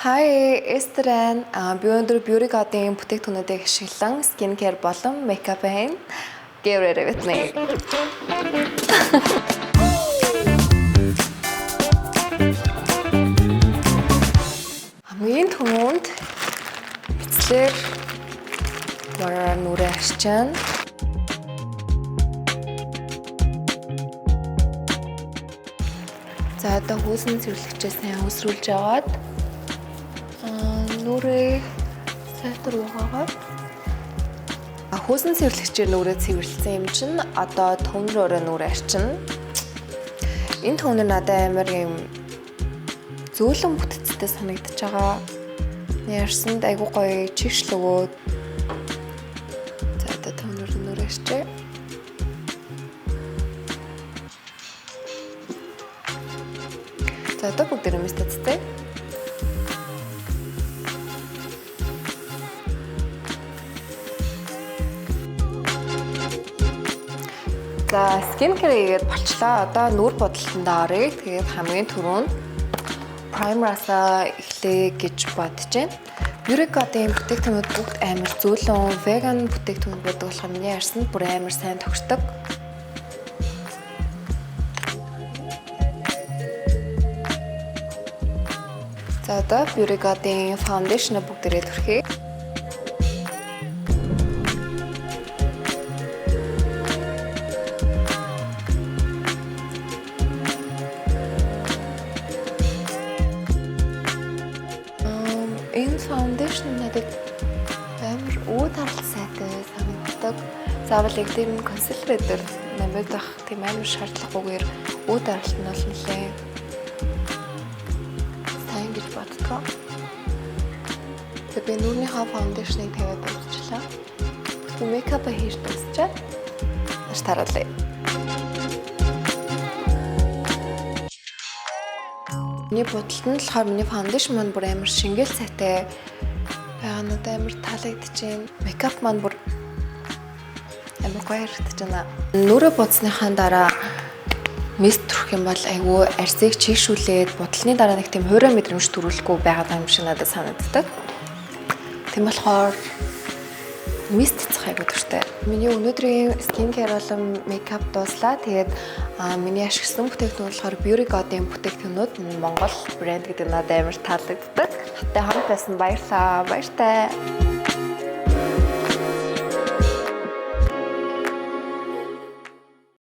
Hi, Эстерэн. Би өнөөдөр Beauty God-ийн бүтээгдэхүүнүүдийг ашиглан skincare болон makeup хийн гэрээрээ битнэ. Хамгийн түрүүнд эцлэр нүрээ арчина. За одоо хөөсөн цэвэрлэгчээ сайн өсрүүлж аваад нүрээ сайтар угаагаад хөөсөн цэвэрлэгчээр нүрээ цэвэрлсэн юм чинь одоо төвнөрөөрөө нүрээ арчина. Энэ төвнөр надад амар юм зөөлөн бүтцтэй санагдаж байгаа. Ярьсанд айгуу гоё чигшл өгөөд. За одоо төвнөр нүрээ арчээ. За одоо бүгд нэмэстэцтэй. За skincare хийгээд болчлаа. Одоо нүур бодолтондоо оръё. Тэгээд хамгийн түрүүнд primer-асаа эхлэе гэж бодож байна. Beauty God-ийн бүтээгдэхүүнүүд бүгд амар зөөлөн vegan бүтээгдэхүүн байдаг болохоор миний арсанд бүр амар сайн тохирдог. За одоо Beauty God-ийн foundation бүгдээрээ түрхье. Энэ foundation надад амар үүд харалт сайтай санагддаг. Заавал яг тийм concealer дээр намайг дах тийм амар шаардлагагүйгээр үүд харалт нь бол нэлээ сайн гэж боддог. Тэгээд би нүрийнхаа foundation-ыг тавиад дуусчлаа. Тэгээд makeup хийж дуусчаад маш тараалаа. Миний бодолт нь болохоор миний foundation маань бүр амар шингээл цайтай байгаа надад амар таалагдчихээн. Makeup маань бүр амар гоё харагдаж байна. Нүрээ бодсныхаа дараа мист төрөх юм бол айгүй арсыг чийшүүлээд бодлооны дараа нэг тийм хуурай мэдрэмж төрүүлэхгүй байгаа юм шиг надад санагддаг. Тийм болохоор мист цах айгүй дуртай. Миний өнөөдрийн skincare болон makeup дууслаа. Тэгээд миний ашигласан бүтээгдэхүүн болохоор Beauty God-ийн бүтээгдэхүүнүүд Монгол брэнд гэдэг надад амар таалагддаг. Хатаа хамт байсан баярлалаа. Баяртай.